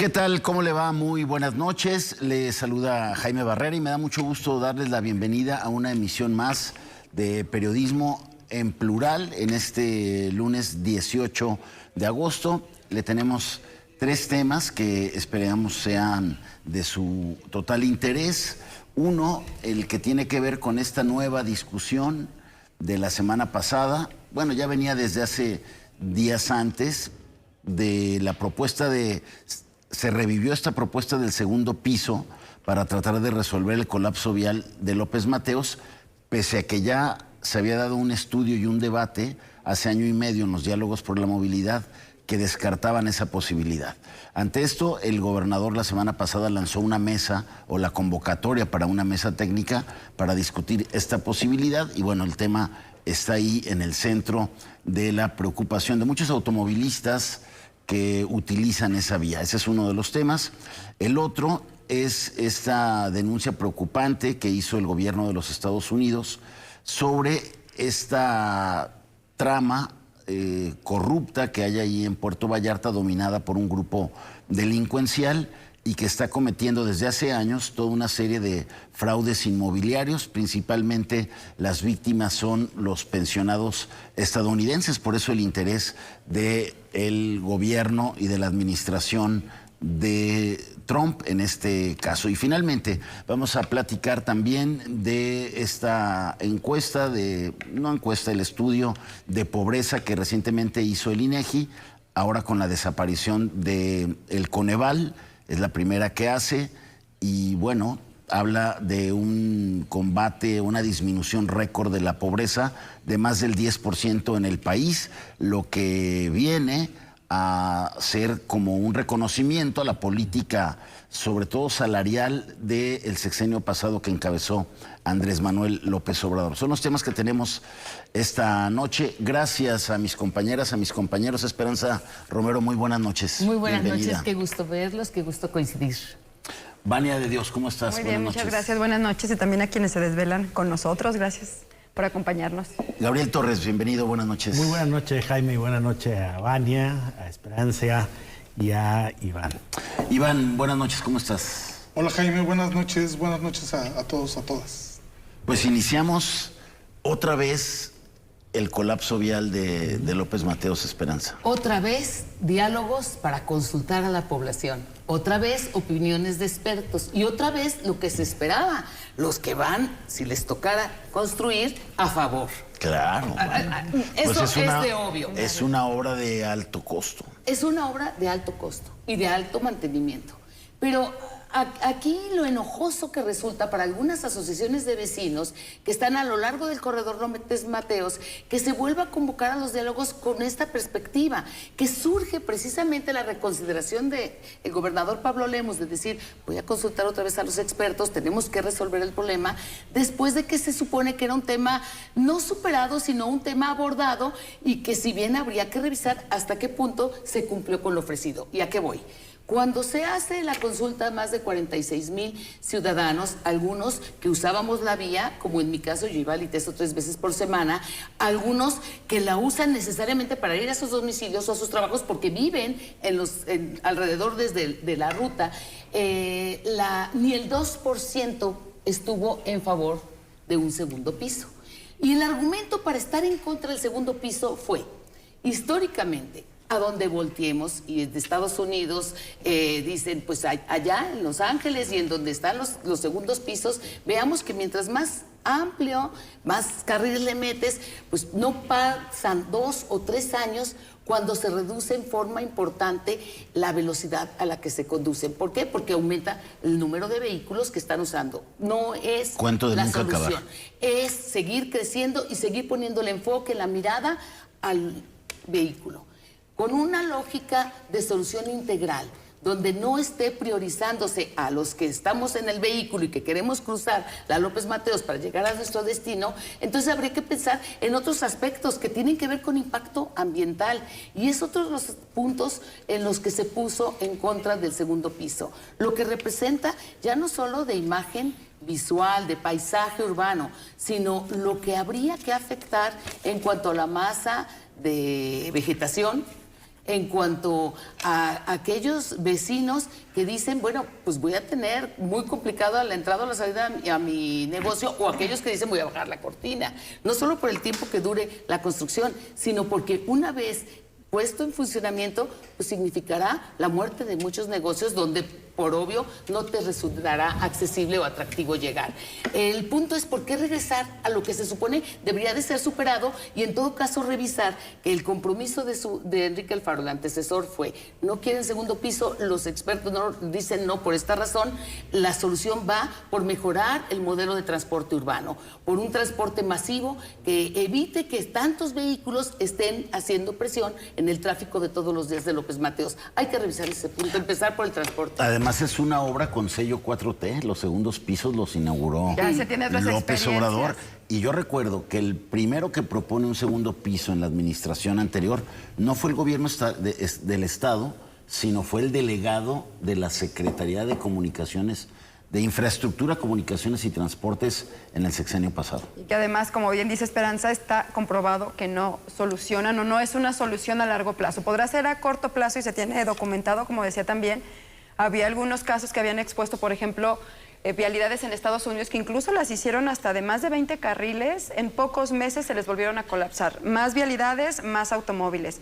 ¿Qué tal? ¿Cómo le va? Muy buenas noches. Le saluda Jaime Barrera y me da mucho gusto darles la bienvenida a una emisión más de Periodismo en Plural en este lunes 18 de agosto. Le tenemos tres temas que esperamos sean de su total interés. Uno, el que tiene que ver con esta nueva discusión de la semana pasada. Bueno, ya venía desde hace días antes de la propuesta de... Se revivió esta propuesta del segundo piso para tratar de resolver el colapso vial de López Mateos, pese a que ya se había dado un estudio y un debate hace año y medio en los diálogos por la movilidad que descartaban esa posibilidad. Ante esto, el gobernador la semana pasada lanzó una mesa o la convocatoria para una mesa técnica para discutir esta posibilidad y bueno, el tema está ahí en el centro de la preocupación de muchos automovilistas que utilizan esa vía. Ese es uno de los temas. El otro es esta denuncia preocupante que hizo el gobierno de los Estados Unidos sobre esta trama corrupta que hay ahí en Puerto Vallarta, dominada por un grupo delincuencial y que está cometiendo desde hace años toda una serie de fraudes inmobiliarios. Principalmente las víctimas son los pensionados estadounidenses, por eso el interés del gobierno y de la administración de Trump en este caso. Y finalmente vamos a platicar también de esta encuesta, el estudio de pobreza que recientemente hizo el INEGI, ahora con la desaparición del Coneval. Es la primera que hace y bueno, habla de un combate, una disminución récord de la pobreza de más del 10% en el país, lo que viene a ser como un reconocimiento a la política, sobre todo salarial, del sexenio pasado que encabezó Andrés Manuel López Obrador. Son los temas que tenemos esta noche. Gracias a mis compañeras, a mis compañeros. Esperanza Romero, muy buenas noches. Muy buenas Bienvenida. noches, qué gusto verlos, qué gusto coincidir. Vania de Dios, ¿cómo estás? Muy bien, muchas gracias. Buenas noches y también a quienes se desvelan con nosotros. Gracias por acompañarnos. Gabriel Torres, bienvenido, buenas noches. Muy buenas noches, Jaime, y buenas noches a Vania, a Esperanza y a Iván. Iván, buenas noches, ¿cómo estás? Hola Jaime, buenas noches a todos, a todas. Pues iniciamos otra vez el colapso vial de López Mateos, Esperanza. Otra vez diálogos para consultar a la población, otra vez opiniones de expertos y otra vez lo que se esperaba, los que van, si les tocara construir, a favor. Claro. Eso Pues es de obvio. Es una obra de alto costo. Es una obra de alto costo y de alto mantenimiento. Pero aquí lo enojoso que resulta para algunas asociaciones de vecinos que están a lo largo del corredor López Mateos, que se vuelva a convocar a los diálogos con esta perspectiva, que surge precisamente la reconsideración del gobernador Pablo Lemus, de decir, voy a consultar otra vez a los expertos, tenemos que resolver el problema, después de que se supone que era un tema no superado, sino un tema abordado y que si bien habría que revisar hasta qué punto se cumplió con lo ofrecido. ¿Y a qué voy? Cuando se hace la consulta a más de 46,000 ciudadanos, algunos que usábamos la vía, como en mi caso, yo iba al ITESO 3 veces por semana, algunos que la usan necesariamente para ir a sus domicilios o a sus trabajos porque viven alrededor de la ruta, ni el 2% estuvo en favor de un segundo piso. Y el argumento para estar en contra del segundo piso fue, históricamente, a donde volteemos, y de Estados Unidos dicen, pues allá en Los Ángeles y en donde están los segundos pisos, veamos que mientras más amplio, más carriles le metes, pues no pasan 2 o 3 años cuando se reduce en forma importante la velocidad a la que se conducen. ¿Por qué? Porque aumenta el número de vehículos que están usando. No es la solución. Es seguir creciendo y seguir poniendo el enfoque, la mirada al vehículo, con una lógica de solución integral, donde no esté priorizándose a los que estamos en el vehículo y que queremos cruzar la López Mateos para llegar a nuestro destino. Entonces habría que pensar en otros aspectos que tienen que ver con impacto ambiental, y es otro de los puntos en los que se puso en contra del segundo piso, lo que representa ya no solo de imagen visual, de paisaje urbano, sino lo que habría que afectar en cuanto a la masa de vegetación en cuanto a aquellos vecinos que dicen, bueno, pues voy a tener muy complicado la entrada o la salida a mi negocio, o aquellos que dicen voy a bajar la cortina, no solo por el tiempo que dure la construcción, sino porque una vez puesto en funcionamiento, pues significará la muerte de muchos negocios donde, por obvio, no te resultará accesible o atractivo llegar. El punto es por qué regresar a lo que se supone debería de ser superado y en todo caso revisar que el compromiso de Enrique Alfaro, el antecesor, fue no quieren segundo piso, los expertos no dicen no por esta razón, la solución va por mejorar el modelo de transporte urbano, por un transporte masivo que evite que tantos vehículos estén haciendo presión en el tráfico de todos los días de López Mateos. Hay que revisar ese punto, empezar por el transporte. Además es una obra con sello 4T, los segundos pisos los inauguró Ya se tiene otras López Obrador. experiencias. Y yo recuerdo que el primero que propone un segundo piso en la administración anterior no fue el gobierno del Estado, sino fue el delegado de la Secretaría de Comunicaciones, de Infraestructura, Comunicaciones y Transportes en el sexenio pasado. Y que además, como bien dice Esperanza, está comprobado que no solucionan o no es una solución a largo plazo. Podrá ser a corto plazo y se tiene documentado, como decía también. Había algunos casos que habían expuesto, por ejemplo, vialidades en Estados Unidos que incluso las hicieron hasta de más de 20 carriles. En pocos meses se les volvieron a colapsar. Más vialidades, más automóviles.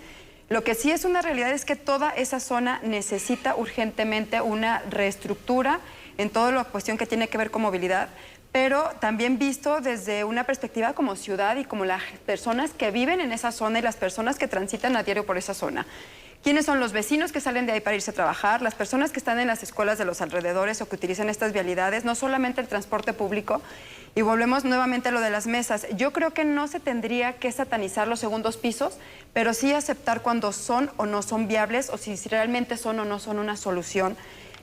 Lo que sí es una realidad es que toda esa zona necesita urgentemente una reestructura en toda la cuestión que tiene que ver con movilidad, pero también visto desde una perspectiva como ciudad y como las personas que viven en esa zona y las personas que transitan a diario por esa zona. ¿Quiénes son los vecinos que salen de ahí para irse a trabajar? Las personas que están en las escuelas de los alrededores o que utilizan estas vialidades, no solamente el transporte público. Y volvemos nuevamente a lo de las mesas. Yo creo que no se tendría que satanizar los segundos pisos, pero sí aceptar cuando son o no son viables o si realmente son o no son una solución.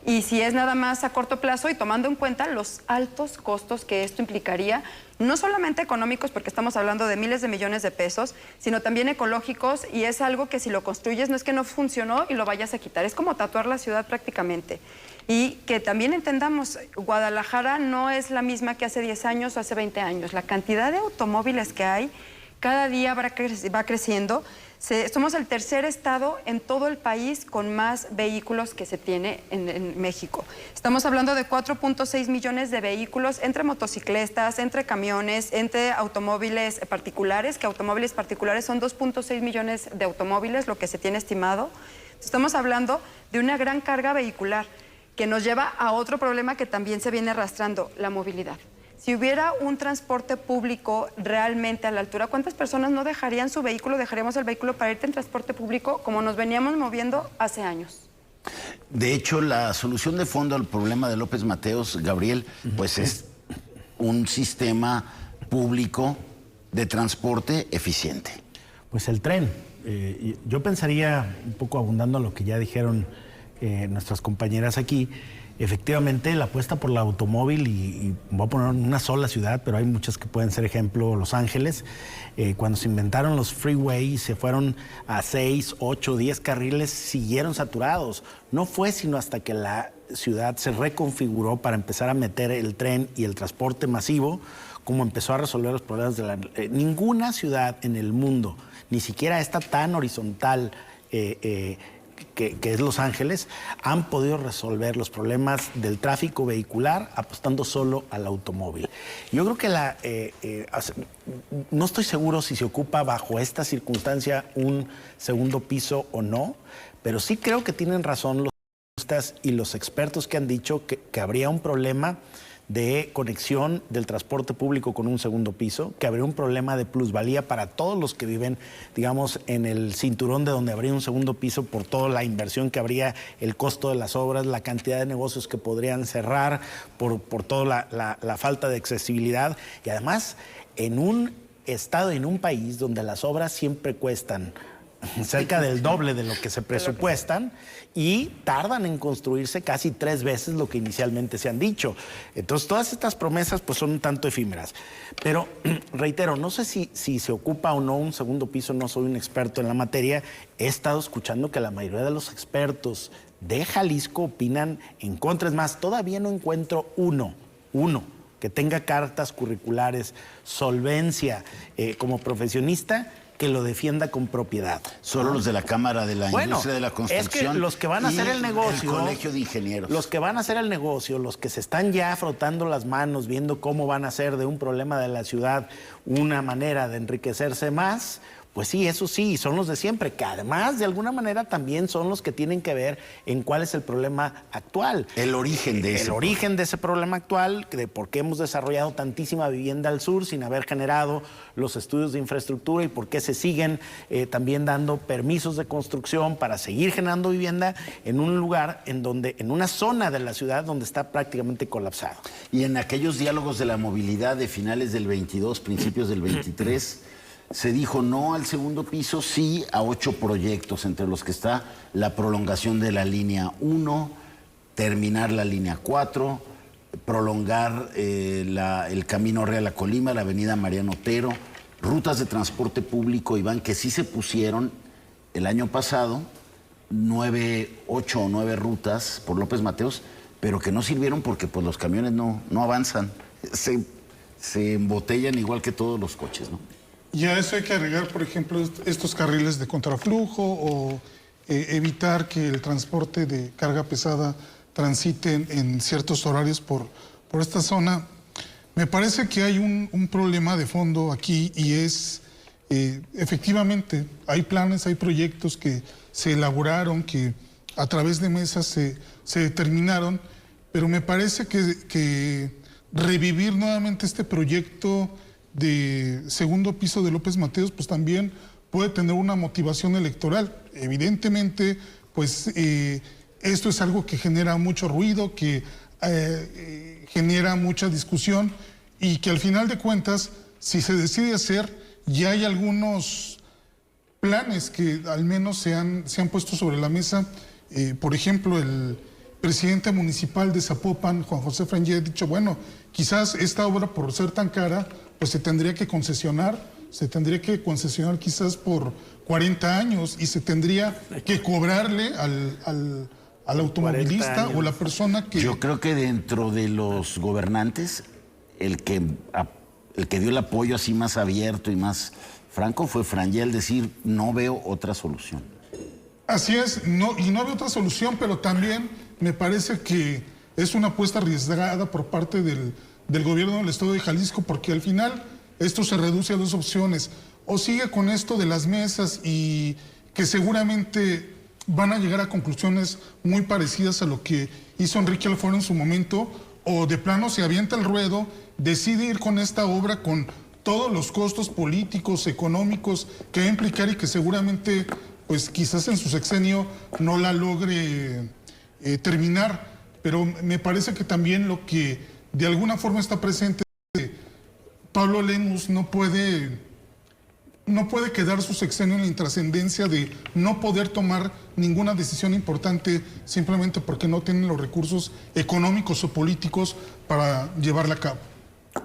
Y si es nada más a corto plazo y tomando en cuenta los altos costos que esto implicaría, no solamente económicos, porque estamos hablando de miles de millones de pesos, sino también ecológicos, y es algo que si lo construyes no es que no funcionó y lo vayas a quitar, es como tatuar la ciudad prácticamente. Y que también entendamos, Guadalajara no es la misma que hace 10 años o hace 20 años. La cantidad de automóviles que hay cada día va creciendo. Somos el tercer estado en todo el país con más vehículos que se tiene en México. Estamos hablando de 4.6 millones de vehículos entre motocicletas, entre camiones, entre automóviles particulares, que automóviles particulares son 2.6 millones de automóviles, lo que se tiene estimado. Estamos hablando de una gran carga vehicular que nos lleva a otro problema que también se viene arrastrando, la movilidad. Si hubiera un transporte público realmente a la altura, ¿cuántas personas no dejarían su vehículo, dejaríamos el vehículo para irte en transporte público como nos veníamos moviendo hace años? De hecho, la solución de fondo al problema de López Mateos, Gabriel, pues es un sistema público de transporte eficiente. Pues el tren. Yo pensaría, un poco abundando a lo que ya dijeron nuestras compañeras aquí, efectivamente la apuesta por el automóvil, y voy a poner una sola ciudad, pero hay muchas que pueden ser ejemplo, Los Ángeles, cuando se inventaron los freeways, se fueron a 6, 8, 10 carriles, siguieron saturados. No fue sino hasta que la ciudad se reconfiguró para empezar a meter el tren y el transporte masivo, como empezó a resolver los problemas de la... ninguna ciudad en el mundo, ni siquiera esta tan horizontal, que es Los Ángeles, han podido resolver los problemas del tráfico vehicular apostando solo al automóvil. Yo creo que no estoy seguro si se ocupa bajo esta circunstancia un segundo piso o no, pero sí creo que tienen razón los y los expertos que han dicho que habría un problema de conexión del transporte público con un segundo piso, que habría un problema de plusvalía para todos los que viven, digamos, en el cinturón de donde habría un segundo piso por toda la inversión que habría, el costo de las obras, la cantidad de negocios que podrían cerrar por toda la falta de accesibilidad. Y además, en un estado, en un país donde las obras siempre cuestan cerca del doble de lo que se presupuestan y tardan en construirse casi 3 veces lo que inicialmente se han dicho. Entonces, todas estas promesas pues son un tanto efímeras. Pero, reitero, no sé si se ocupa o no un segundo piso, no soy un experto en la materia. He estado escuchando que la mayoría de los expertos de Jalisco opinan en contra. Es más, todavía no encuentro uno que tenga cartas curriculares, solvencia como profesionista, que lo defienda con propiedad. Solo los de la Cámara de la Industria de la Construcción. Es que los que van a hacer el negocio, el Colegio de Ingenieros. Los que van a hacer el negocio, los que se están ya frotando las manos, viendo cómo van a hacer de un problema de la ciudad una manera de enriquecerse más, pues sí, eso sí, son los de siempre, que además de alguna manera también son los que tienen que ver en cuál es el problema actual. El origen de ese El origen de ese problema actual, de por qué hemos desarrollado tantísima vivienda al sur sin haber generado los estudios de infraestructura y por qué se siguen también dando permisos de construcción para seguir generando vivienda en un lugar en una zona de la ciudad donde está prácticamente colapsado. Y en aquellos diálogos de la movilidad de finales del 22, principios del 23... se dijo no al segundo piso, sí a 8 proyectos, entre los que está la prolongación de la línea 1, terminar la línea 4, prolongar el camino Real a Colima, la avenida Mariano Otero, rutas de transporte público, Iván, que sí se pusieron el año pasado, 8 o 9 rutas por López Mateos, pero que no sirvieron porque pues, los camiones no avanzan, se embotellan igual que todos los coches, ¿no? Y a eso hay que agregar, por ejemplo, estos carriles de contraflujo o evitar que el transporte de carga pesada transite en ciertos horarios por esta zona. Me parece que hay un problema de fondo aquí y es, efectivamente, hay planes, hay proyectos que se elaboraron, que a través de mesas se determinaron, pero me parece que revivir nuevamente este proyecto de segundo piso de López Mateos, pues también puede tener una motivación electoral. Evidentemente, pues esto es algo que genera mucho ruido, que genera mucha discusión y que al final de cuentas, si se decide hacer, ya hay algunos planes que al menos se han puesto sobre la mesa. Por ejemplo, el presidente municipal de Zapopan, Juan José Frangé, ha dicho, bueno, quizás esta obra por ser tan cara, pues se tendría que concesionar quizás por 40 años y se tendría que cobrarle al automovilista o la persona que... Yo creo que dentro de los gobernantes, el que dio el apoyo así más abierto y más franco fue Frangé, al decir, no veo otra solución. Así es, no veo otra solución, pero también me parece que es una apuesta arriesgada por parte del gobierno del estado de Jalisco, porque al final esto se reduce a 2 opciones. O sigue con esto de las mesas y que seguramente van a llegar a conclusiones muy parecidas a lo que hizo Enrique Alfaro en su momento, o de plano se avienta el ruedo, decide ir con esta obra con todos los costos políticos, económicos que va a implicar y que seguramente, pues quizás en su sexenio no la logre terminar. Pero me parece que también lo que de alguna forma está presente es que Pablo Lemus no puede quedar su sexenio en la intrascendencia de no poder tomar ninguna decisión importante simplemente porque no tienen los recursos económicos o políticos para llevarla a cabo.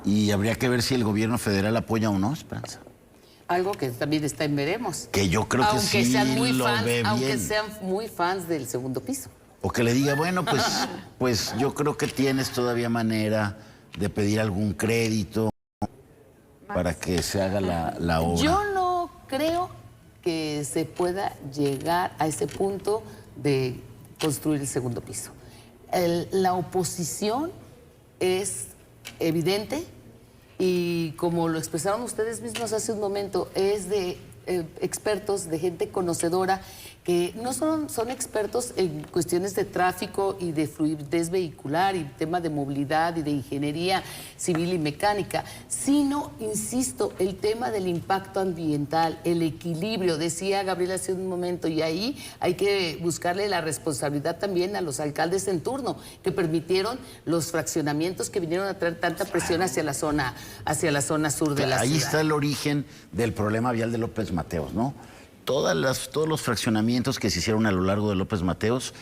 Y habría que ver si el gobierno federal apoya o no, Esperanza. Algo que también está en veremos. Que yo creo que sí lo ve bien. Aunque sean muy fans del segundo piso. O que le diga, bueno, pues yo creo que tienes todavía manera de pedir algún crédito para que se haga la obra. Yo no creo que se pueda llegar a ese punto de construir el segundo piso. La oposición es evidente y como lo expresaron ustedes mismos hace un momento, es de expertos, de gente conocedora que no son expertos en cuestiones de tráfico y de fluidez vehicular y tema de movilidad y de ingeniería civil y mecánica, sino, insisto, el tema del impacto ambiental, el equilibrio, decía Gabriela hace un momento, y ahí hay que buscarle la responsabilidad también a los alcaldes en turno, que permitieron los fraccionamientos que vinieron a traer tanta presión hacia la zona sur de la ciudad. Ahí está el origen del problema vial de López Mateos, ¿no? Todos los fraccionamientos que se hicieron a lo largo de López Mateos,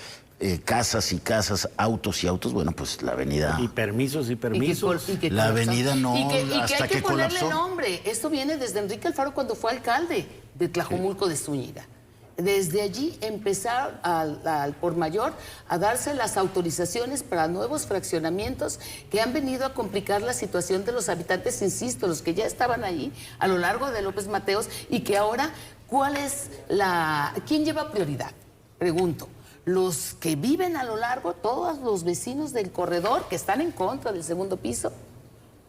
casas y casas, autos y autos, bueno, pues la avenida... Y permisos y permisos. La avenida no, hay hasta que ponerle colapsó. nombre. Esto viene desde Enrique Alfaro cuando fue alcalde de Tlajomulco de Zúñiga. desde allí empezar al por mayor a darse las autorizaciones para nuevos fraccionamientos que han venido a complicar la situación de los habitantes, insisto, los que ya estaban ahí a lo largo de López Mateos, y que ahora, ¿quién lleva prioridad? Pregunto. Los que viven a lo largo, todos los vecinos del corredor que están en contra del segundo piso,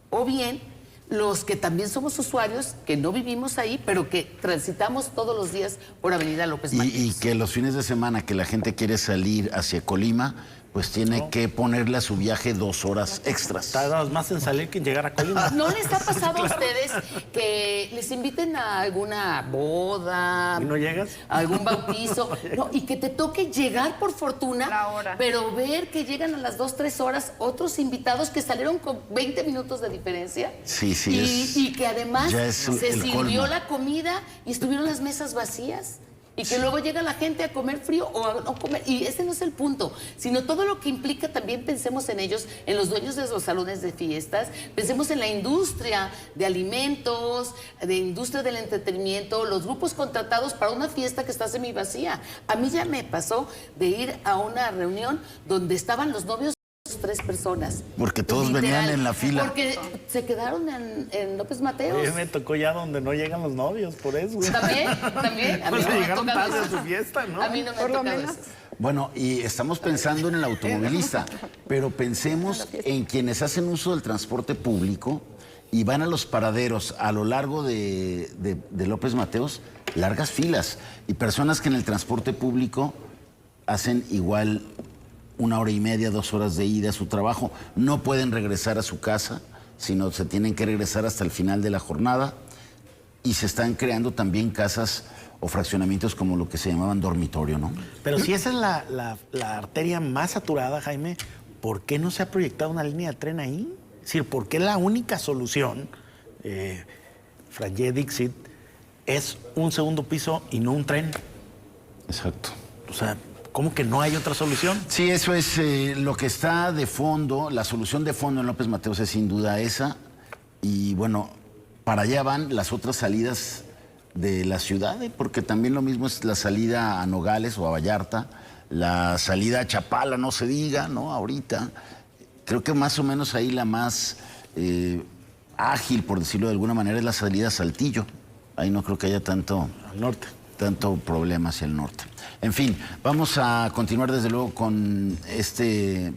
o bien los que también somos usuarios, que no vivimos ahí, pero que transitamos todos los días por Avenida López Mateos. Y que los fines de semana que la gente quiere salir hacia Colima, pues tiene que ponerle a su viaje 2 horas extras. Tardas más en salir que en llegar a Colima. ¿No les ha pasado a ustedes que les inviten a alguna boda? ¿Y no llegas? A algún bautizo. No, y que te toque llegar por fortuna, La hora. pero ver que llegan a las 2, 3 horas otros invitados que salieron con 20 minutos de diferencia. Sí, Y que además ya se el sirvió colmo. la comida y estuvieron las mesas vacías. Y que luego llega la gente a comer frío o a no comer. Y ese no es el punto, sino todo lo que implica. También pensemos en ellos, en los dueños de los salones de fiestas, pensemos en la industria de alimentos, de industria del entretenimiento, los grupos contratados para una fiesta que está semivacía. A mí ya me pasó de ir a una reunión donde estaban los novios 3 personas. Porque todos venían en la fila. Porque se quedaron en López Mateos. Oye, me tocó ya donde no llegan los novios, por eso. También. A mí Pues no me ha llegaron tocado tarde a eso. su fiesta, ¿no? A mí no me ha Por lo tocado menos. eso. Bueno, y estamos pensando en el automovilista, pero pensemos en quienes hacen uso del transporte público y van a los paraderos a lo largo de López Mateos, largas filas, y personas que en el transporte público hacen igual 1 hora y media, 2 horas de ida a su trabajo, no pueden regresar a su casa, sino se tienen que regresar hasta el final de la jornada, y se están creando también casas o fraccionamientos como lo que se llamaban dormitorio, ¿no? Pero si esa es la arteria más saturada, Jaime, ¿por qué no se ha proyectado una línea de tren ahí? Es decir, ¿por qué la única solución, Franje Dixit, es un segundo piso y no un tren? Exacto. O sea, ¿cómo que no hay otra solución? Sí, eso es lo que está de fondo, la solución de fondo en López Mateos es sin duda esa, y bueno, para allá van las otras salidas de la ciudad, porque también lo mismo es la salida a Nogales o a Vallarta, la salida a Chapala, no se diga, ¿no? Ahorita, creo que más o menos ahí la más ágil, por decirlo de alguna manera, es la salida a Saltillo. Ahí no creo que haya tanto problema hacia el norte. En fin, vamos a continuar desde luego con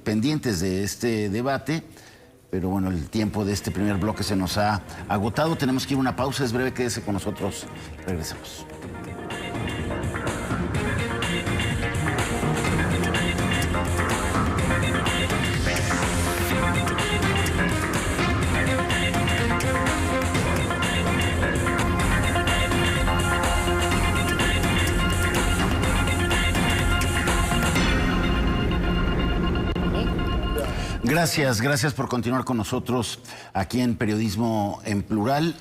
pendientes de este debate, pero bueno, el tiempo de este primer bloque se nos ha agotado. Tenemos que ir a una pausa, es breve, quédese con nosotros. Regresamos. Gracias por continuar con nosotros aquí en Periodismo en Plural.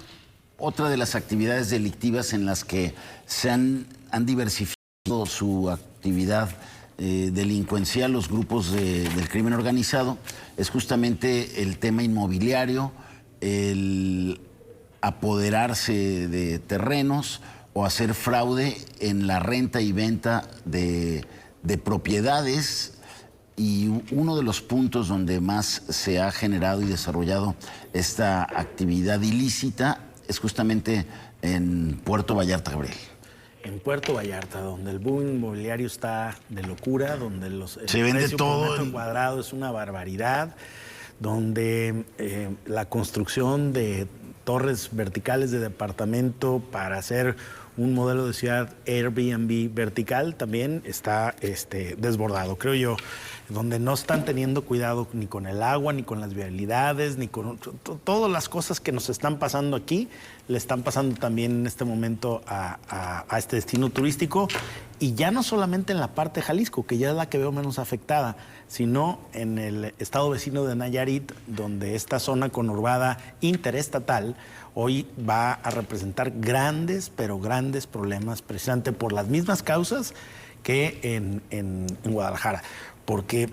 Otra de las actividades delictivas en las que se han diversificado su actividad delincuencial los grupos del crimen organizado es justamente el tema inmobiliario, el apoderarse de terrenos o hacer fraude en la renta y venta de propiedades. Y uno de los puntos donde más se ha generado y desarrollado esta actividad ilícita es justamente en Puerto Vallarta, Gabriel. En Puerto Vallarta, donde el boom inmobiliario está de locura, donde se vende precio todo por metro cuadrado es una barbaridad, donde la construcción de torres verticales de departamento para hacer un modelo de ciudad Airbnb vertical también está desbordado, creo yo, donde no están teniendo cuidado ni con el agua, ni con las vialidades, ni con todas las cosas que nos están pasando aquí, le están pasando también en este momento a este destino turístico, y ya no solamente en la parte de Jalisco, que ya es la que veo menos afectada, sino en el estado vecino de Nayarit, donde esta zona conurbada interestatal hoy va a representar grandes, pero grandes problemas, precisamente por las mismas causas que en Guadalajara. Porque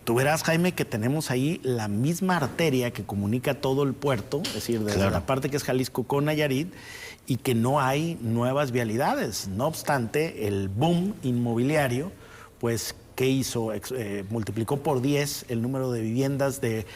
tú verás, Jaime, que tenemos ahí la misma arteria que comunica todo el puerto, es decir, desde la parte que es Jalisco con Nayarit, y que no hay nuevas vialidades. No obstante, el boom inmobiliario, pues, ¿qué hizo? Multiplicó por 10 el número de viviendas, de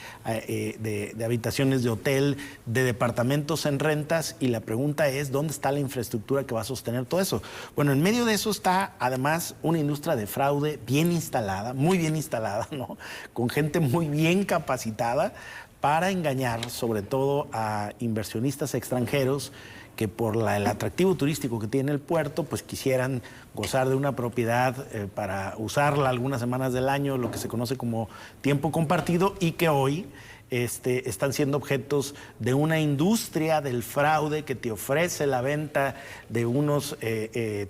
habitaciones de hotel, de departamentos en rentas, y la pregunta es, ¿dónde está la infraestructura que va a sostener todo eso? Bueno, en medio de eso está además una industria de fraude bien instalada, muy bien instalada, ¿no? Con gente muy bien capacitada para engañar sobre todo a inversionistas extranjeros que por el atractivo turístico que tiene el puerto, pues quisieran gozar de una propiedad para usarla algunas semanas del año, lo que se conoce como tiempo compartido, y que hoy están siendo objetos de una industria del fraude que te ofrece la venta de unos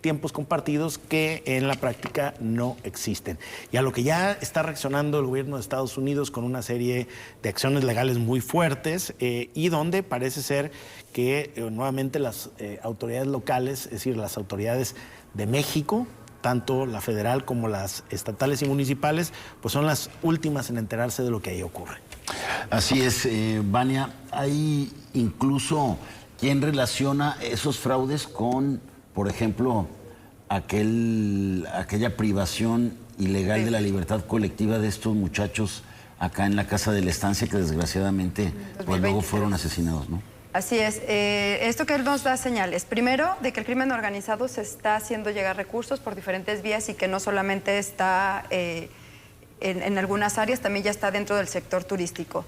tiempos compartidos que en la práctica no existen. Y a lo que ya está reaccionando el gobierno de Estados Unidos con una serie de acciones legales muy fuertes y donde parece ser que nuevamente las autoridades locales, es decir, las autoridades de México, tanto la federal como las estatales y municipales, pues son las últimas en enterarse de lo que ahí ocurre. Así es, Vania. Hay incluso quien relaciona esos fraudes con, por ejemplo, aquella privación ilegal de la libertad colectiva de estos muchachos acá en la Casa de la Estancia que desgraciadamente pues, luego fueron asesinados, ¿no? Así es. Esto que nos da señales. Primero, de que el crimen organizado se está haciendo llegar recursos por diferentes vías y que no solamente está en algunas áreas, también ya está dentro del sector turístico.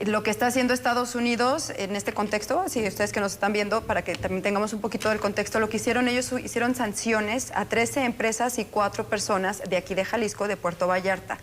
Lo que está haciendo Estados Unidos en este contexto, si ustedes que nos están viendo, para que también tengamos un poquito del contexto, lo que hicieron ellos, hicieron sanciones a 13 empresas y 4 personas de aquí de Jalisco, de Puerto Vallarta.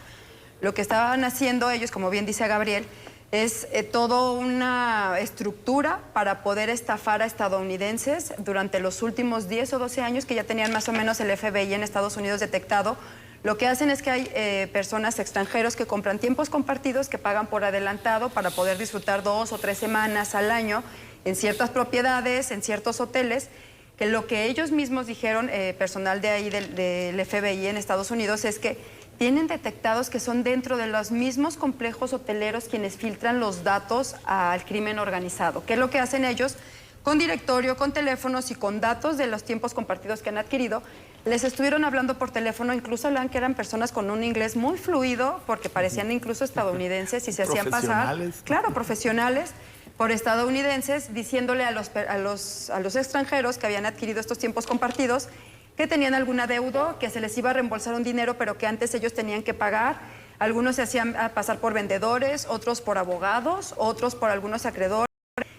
Lo que estaban haciendo ellos, como bien dice Gabriel, es toda una estructura para poder estafar a estadounidenses durante los últimos 10 o 12 años que ya tenían más o menos el FBI en Estados Unidos detectado. Lo que hacen es que hay personas extranjeros que compran tiempos compartidos que pagan por adelantado para poder disfrutar 2 o 3 semanas al año en ciertas propiedades, en ciertos hoteles, que lo que ellos mismos dijeron, personal de ahí del FBI en Estados Unidos, es que tienen detectados que son dentro de los mismos complejos hoteleros quienes filtran los datos al crimen organizado. ¿Qué es lo que hacen ellos? Con directorio, con teléfonos y con datos de los tiempos compartidos que han adquirido, les estuvieron hablando por teléfono, incluso hablan que eran personas con un inglés muy fluido, porque parecían incluso estadounidenses y se hacían pasar, claro, profesionales, por estadounidenses, diciéndole a los extranjeros que habían adquirido estos tiempos compartidos que tenían algún adeudo, que se les iba a reembolsar un dinero, pero que antes ellos tenían que pagar. Algunos se hacían pasar por vendedores, otros por abogados, otros por algunos acreedores.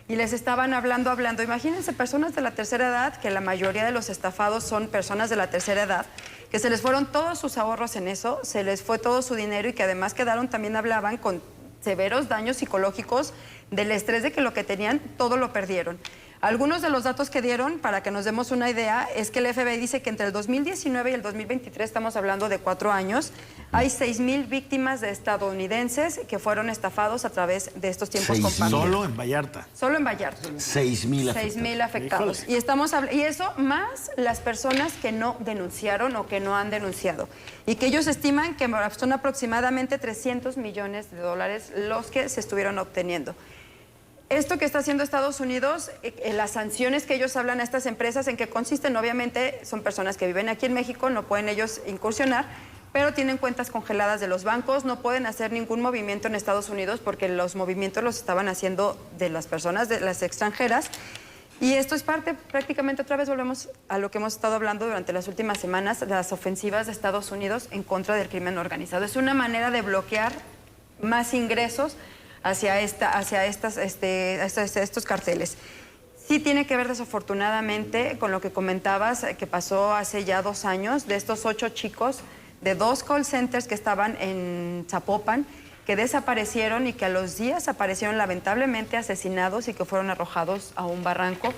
Y les estaban hablando. Imagínense, personas de la tercera edad, que la mayoría de los estafados son personas de la tercera edad, que se les fueron todos sus ahorros en eso, se les fue todo su dinero y que además quedaron, también hablaban con severos daños psicológicos del estrés de que lo que tenían, todo lo perdieron. Algunos de los datos que dieron, para que nos demos una idea, es que el FBI dice que entre el 2019 y el 2023, estamos hablando de 4 años, hay 6,000 víctimas de estadounidenses que fueron estafados a través de estos tiempos compartidos. Solo en Vallarta. Solo en Vallarta. 6,000 afectados. 6,000 afectados. Y eso más las personas que no denunciaron o que no han denunciado. Y que ellos estiman que son aproximadamente 300 millones de dólares los que se estuvieron obteniendo. Esto que está haciendo Estados Unidos, las sanciones que ellos hablan a estas empresas, ¿en qué consisten? Obviamente son personas que viven aquí en México, no pueden ellos incursionar, pero tienen cuentas congeladas de los bancos, no pueden hacer ningún movimiento en Estados Unidos porque los movimientos los estaban haciendo de las personas, de las extranjeras. Y esto es parte, prácticamente otra vez volvemos a lo que hemos estado hablando durante las últimas semanas, de las ofensivas de Estados Unidos en contra del crimen organizado. Es una manera de bloquear más ingresos hacia estos carteles. Sí tiene que ver desafortunadamente con lo que comentabas, que pasó hace ya 2 años, de estos 8 chicos de 2 call centers que estaban en Zapopan, que desaparecieron y que a los días aparecieron lamentablemente asesinados y que fueron arrojados a un barranco,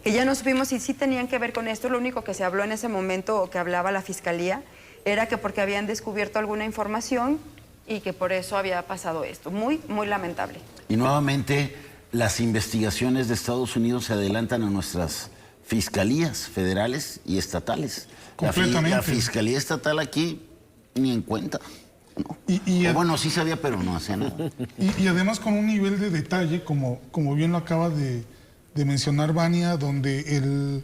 que ya no supimos si sí tenían que ver con esto. Lo único que se habló en ese momento, o que hablaba la Fiscalía, era que porque habían descubierto alguna información y que por eso había pasado esto. Muy, muy lamentable. Y nuevamente las investigaciones de Estados Unidos se adelantan a nuestras fiscalías federales y estatales. Completamente. La fiscalía estatal aquí ni en cuenta. No. Bueno, sí sabía, pero no hacía nada. Y además con un nivel de detalle, como bien lo acaba de mencionar, Vania, donde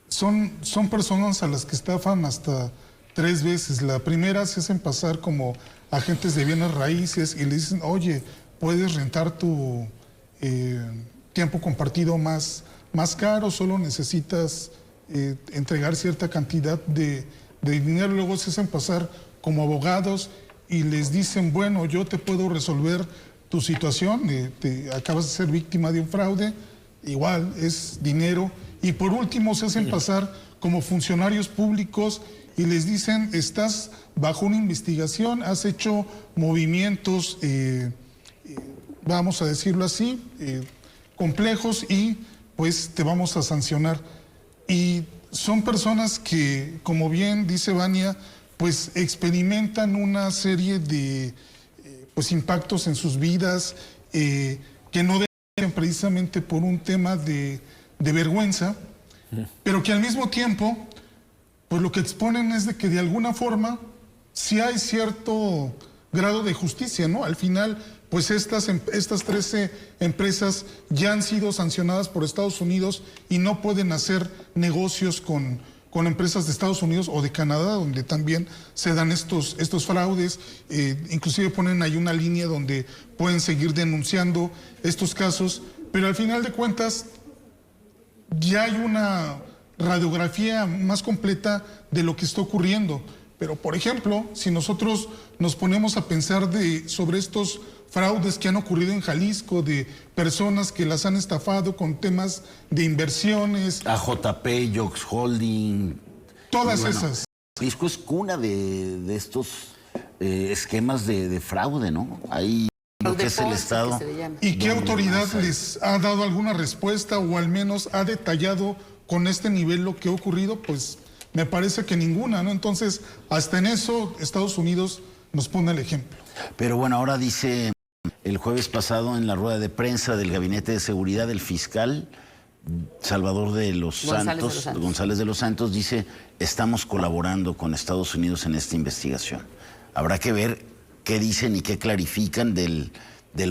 son personas a las que estafan hasta 3 veces. La primera se hacen pasar como agentes de bienes raíces y le dicen, oye, puedes rentar tu tiempo compartido más caro, solo necesitas entregar cierta cantidad de dinero. Luego se hacen pasar como abogados y les dicen, bueno, yo te puedo resolver tu situación, acabas de ser víctima de un fraude, igual es dinero. Y por último se hacen pasar como funcionarios públicos y les dicen, estás bajo una investigación, has hecho movimientos, vamos a decirlo así, complejos y pues te vamos a sancionar. Y son personas que, como bien dice Vania, pues experimentan una serie de pues impactos en sus vidas que no deben precisamente por un tema de vergüenza, pero que al mismo tiempo pues lo que exponen es de que de alguna forma sí hay cierto grado de justicia, ¿no? Al final, pues estas 13 empresas ya han sido sancionadas por Estados Unidos y no pueden hacer negocios con empresas de Estados Unidos o de Canadá, donde también se dan estos fraudes. Inclusive ponen ahí una línea donde pueden seguir denunciando estos casos, pero al final de cuentas ya hay una radiografía más completa de lo que está ocurriendo. Pero, por ejemplo, si nosotros nos ponemos a pensar sobre estos fraudes que han ocurrido en Jalisco, de personas que las han estafado con temas de inversiones. AJP, Jox Holding. Todas esas. Jalisco es cuna de estos esquemas de fraude, ¿no? Ahí lo que es el Estado. ¿Y qué autoridad les ha dado alguna respuesta o al menos ha detallado con este nivel lo que ha ocurrido? Pues me parece que ninguna, ¿no? Entonces, hasta en eso Estados Unidos nos pone el ejemplo. Pero bueno, ahora dice el jueves pasado en la rueda de prensa del Gabinete de Seguridad, el fiscal Salvador de los Santos, González de los Santos, dice, estamos colaborando con Estados Unidos en esta investigación. Habrá que ver qué dicen y qué clarifican del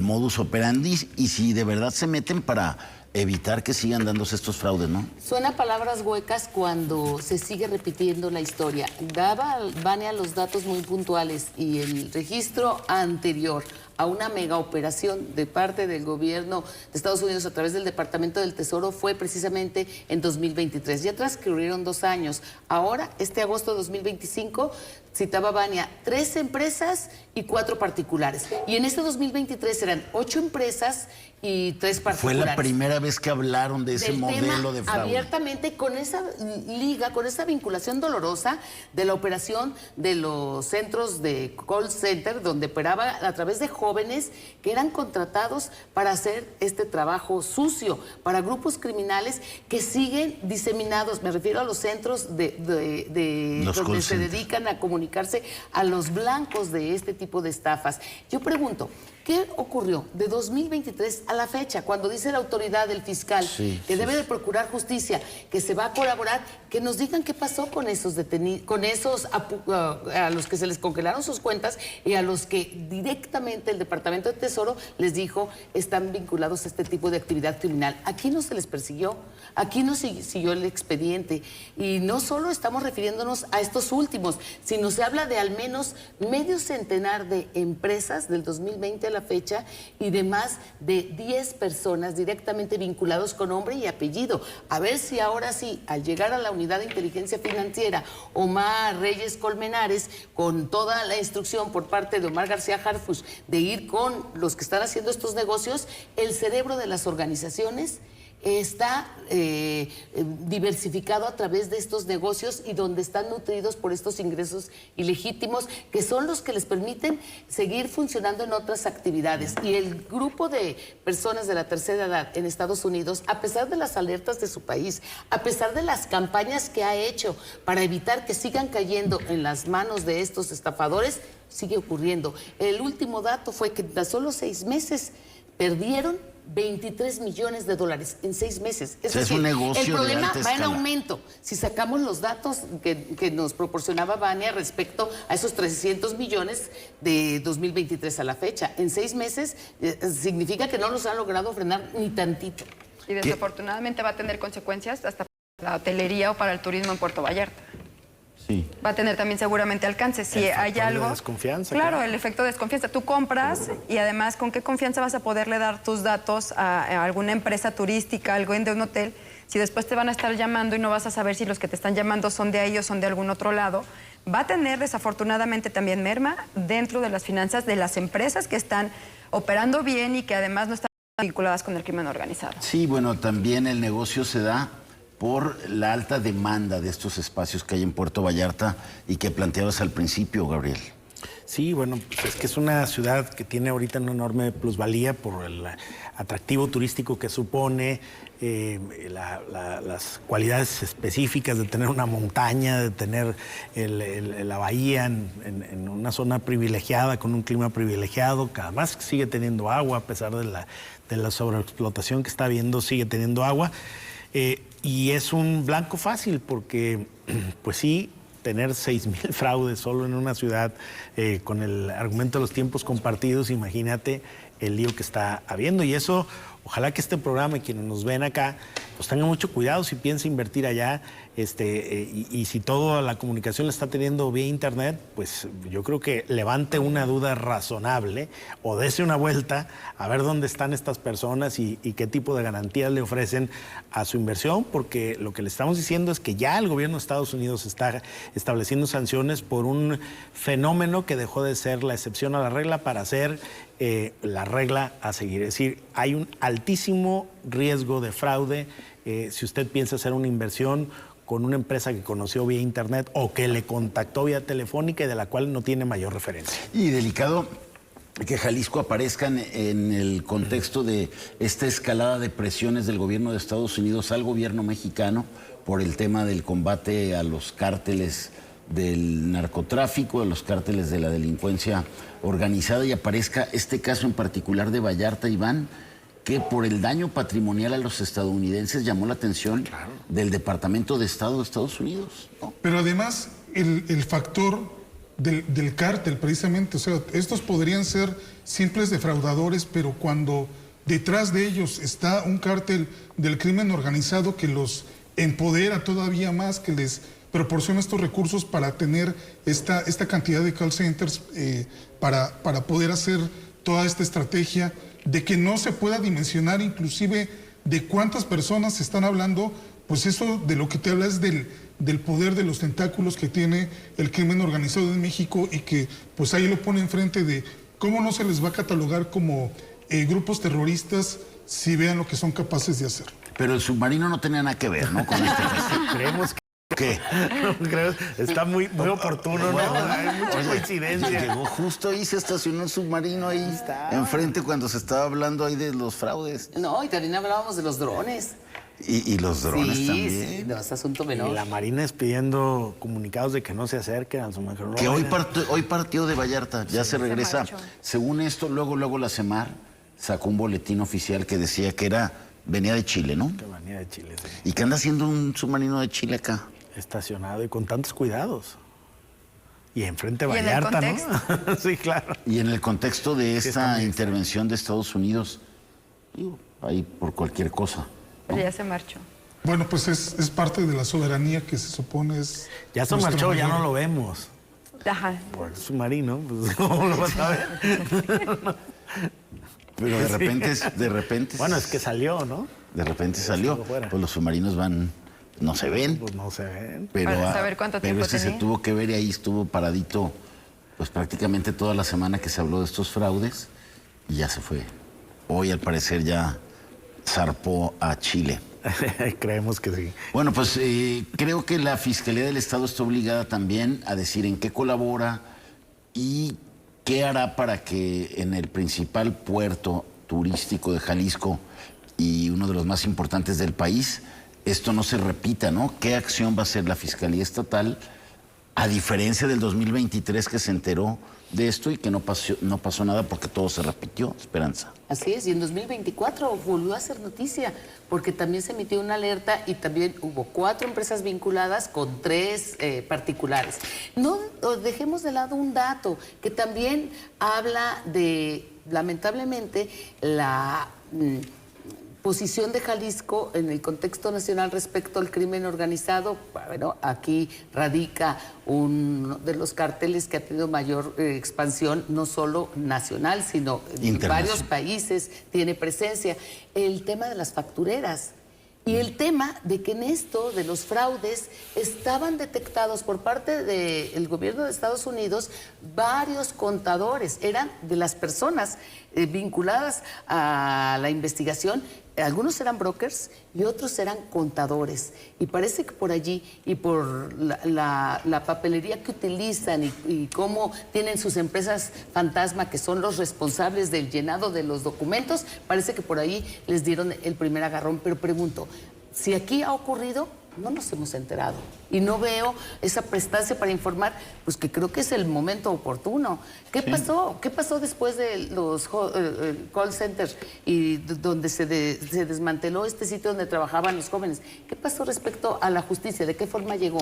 modus operandi y si de verdad se meten para evitar que sigan dándose estos fraudes, ¿no? Suena palabras huecas cuando se sigue repitiendo la historia. Daba Vania los datos muy puntuales y el registro anterior a una mega operación de parte del gobierno de Estados Unidos a través del Departamento del Tesoro fue precisamente en 2023. Ya transcurrieron 2 años. Ahora, este agosto de 2025, citaba Vania, 3 empresas y 4 particulares. Y en este 2023 eran 8 empresas y 3 particulares. Fue la primera vez que hablaron de ese modelo de fraude. Abiertamente, con esa liga, con esa vinculación dolorosa de la operación de los centros de call center, donde operaba a través de jóvenes que eran contratados para hacer este trabajo sucio, para grupos criminales que siguen diseminados. Me refiero a los centros donde se dedican a comunicarse a los blancos de este tipo de estafas. Yo pregunto, ¿qué ocurrió de 2023 a la fecha? Cuando dice la autoridad del fiscal que debe de procurar justicia, que se va a colaborar, que nos digan qué pasó con esos detenidos, con esos a los que se les congelaron sus cuentas y a los que directamente el Departamento de Tesoro les dijo están vinculados a este tipo de actividad criminal. Aquí no se les persiguió, aquí no siguió el expediente. Y no solo estamos refiriéndonos a estos últimos, sino se habla de al menos medio centenar de empresas del 2020 a la fecha y de más de 10 personas directamente vinculados con nombre y apellido. A ver si ahora sí, al llegar a la Unidad de Inteligencia Financiera, Omar Reyes Colmenares, con toda la instrucción por parte de Omar García Harfuch de ir con los que están haciendo estos negocios, el cerebro de las organizaciones está diversificado a través de estos negocios y donde están nutridos por estos ingresos ilegítimos que son los que les permiten seguir funcionando en otras actividades. Y el grupo de personas de la tercera edad en Estados Unidos, a pesar de las alertas de su país, a pesar de las campañas que ha hecho para evitar que sigan cayendo en las manos de estos estafadores, sigue ocurriendo. El último dato fue que en tan solo 6 meses perdieron $23 millones en 6 meses. Es decir, un negocio. El problema de alta va en escala. aumento. Si sacamos los datos que nos proporcionaba Vania respecto a esos 300 millones de 2023 a la fecha, en 6 meses significa que no los han logrado frenar ni tantito. Y desafortunadamente va a tener consecuencias hasta para la hotelería o para el turismo en Puerto Vallarta. Sí. Va a tener también seguramente alcance. Si hay algo... de desconfianza. Claro, el efecto de desconfianza. Tú compras y además, ¿con qué confianza vas a poderle dar tus datos a alguna empresa turística, alguien de un hotel, si después te van a estar llamando y no vas a saber si los que te están llamando son de ahí o son de algún otro lado? Va a tener desafortunadamente también merma dentro de las finanzas de las empresas que están operando bien y que además no están vinculadas con el crimen organizado. Sí, bueno, también el negocio se da por la alta demanda de estos espacios que hay en Puerto Vallarta y que planteabas al principio, Gabriel. Sí, bueno, pues es que es una ciudad que tiene ahorita una enorme plusvalía por el atractivo turístico que supone, las cualidades específicas de tener una montaña, de tener la bahía en una zona privilegiada, con un clima privilegiado, que además sigue teniendo agua, a pesar de la sobreexplotación que está habiendo, sigue teniendo agua. Y es un blanco fácil porque, pues sí, tener 6,000 fraudes solo en una ciudad con el argumento de los tiempos compartidos, imagínate el lío que está habiendo. Y eso, ojalá que este programa y quienes nos ven acá, pues tengan mucho cuidado si piensa invertir allá. Y si toda la comunicación la está teniendo vía internet, pues yo creo que levante una duda razonable o dése una vuelta a ver dónde están estas personas y qué tipo de garantías le ofrecen a su inversión, porque lo que le estamos diciendo es que ya el gobierno de Estados Unidos está estableciendo sanciones por un fenómeno que dejó de ser la excepción a la regla para ser la regla a seguir. Es decir, hay un altísimo riesgo de fraude si usted piensa hacer una inversión con una empresa que conoció vía internet o que le contactó vía telefónica y de la cual no tiene mayor referencia. Y delicado que Jalisco aparezca en el contexto de esta escalada de presiones del gobierno de Estados Unidos al gobierno mexicano por el tema del combate a los cárteles del narcotráfico, a los cárteles de la delincuencia organizada, y aparezca este caso en particular de Vallarta, Iván, que por el daño patrimonial a los estadounidenses llamó la atención del Departamento de Estado de Estados Unidos, ¿no? Pero además el factor del cártel, precisamente, o sea, estos podrían ser simples defraudadores, pero cuando detrás de ellos está un cártel del crimen organizado que los empodera todavía más, que les proporciona estos recursos para tener esta cantidad de call centers, para poder hacer toda esta estrategia, de que no se pueda dimensionar inclusive de cuántas personas están hablando, pues eso de lo que te habla es del poder de los tentáculos que tiene el crimen organizado en México, y que pues ahí lo pone enfrente de cómo no se les va a catalogar como grupos terroristas si vean lo que son capaces de hacer. Pero el submarino no tenía nada que ver, ¿no? Con este caso. Creemos que ¿Qué? está muy oportuno, ¿no? Hay mucha coincidencia. Llegó justo ahí, se estacionó el submarino ahí enfrente cuando se estaba hablando ahí de los fraudes. No, y también hablábamos de los drones. Y los drones Sí, también. sí, no es asunto menor. Y la Marina expidiendo comunicados de que no se acerquen al submarino. Que hoy partió de Vallarta, ya se regresa. marchó. Según esto, luego la CEMAR sacó un boletín oficial que decía que venía de Chile, ¿no? Que venía de Chile, sí. ¿Y qué anda haciendo un submarino de Chile acá? Estacionado y con tantos cuidados. Y enfrente de ¿Y en el Vallarta, contexto? ¿no? Sí, claro. Y en el contexto de Sí, está esta muy intervención de Estados Unidos, digo, ahí por cualquier cosa. Pero ya se marchó. Bueno, pues es parte de la soberanía que se supone es... Ya se nuestro marchó, ya mayor- no lo vemos. Ajá. Por el submarino, pues ¿cómo lo vas a ver? Pero de repente... Bueno, es que salió, ¿no? De repente salió. Estuvo fuera. Pues los submarinos no se ven. Pues no se ven. Pero, Para saber cuánto pero tiempo ese se tenía. tuvo que ver y ahí estuvo paradito, pues prácticamente toda la semana que se habló de estos fraudes, y ya se fue. Hoy al parecer ya zarpó a Chile. Creemos que sí. Bueno, pues creo que la Fiscalía del Estado está obligada también a decir en qué colabora y qué hará para que en el principal puerto turístico de Jalisco y uno de los más importantes del país, esto no se repita, ¿no? ¿Qué acción va a hacer la Fiscalía Estatal, a diferencia del 2023 que se enteró de esto y que no pasó nada porque todo se repitió, Esperanza? Así es, y en 2024 volvió a ser noticia, porque también se emitió una alerta y también hubo 4 empresas vinculadas con 3 particulares. No dejemos de lado un dato que también habla de, lamentablemente, la posición de Jalisco en el contexto nacional respecto al crimen organizado, bueno, aquí radica uno de los cárteles que ha tenido mayor expansión, no solo nacional, sino en varios países tiene presencia. El tema de las factureras. Y el tema de que en esto de los fraudes estaban detectados por parte del gobierno de Estados Unidos varios contadores, eran de las personas vinculadas a la investigación, algunos eran brokers y otros eran contadores. Y parece que por allí y por la papelería que utilizan y cómo tienen sus empresas fantasma, que son los responsables del llenado de los documentos, parece que por ahí les dieron el primer agarrón. Pero pregunto, si aquí ha ocurrido, no nos hemos enterado. Y no veo esa prestancia para informar, pues que creo que es el momento oportuno. ¿Qué pasó? ¿Qué pasó después de los call centers y donde se desmanteló este sitio donde trabajaban los jóvenes? ¿Qué pasó respecto a la justicia? ¿De qué forma llegó?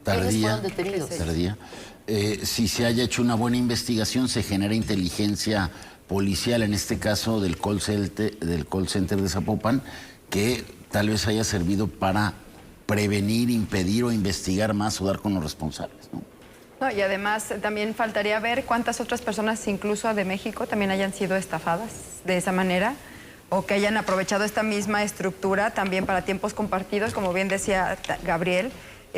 Tardía. ¿Quiénes fueron detenidos? Tardía. Si se haya hecho una buena investigación, se genera inteligencia policial, en este caso del call center de Zapopan, que tal vez haya servido para prevenir, impedir o investigar más o dar con los responsables, ¿no? No, y además también faltaría ver cuántas otras personas, incluso de México, también hayan sido estafadas de esa manera o que hayan aprovechado esta misma estructura también para tiempos compartidos, como bien decía Gabriel.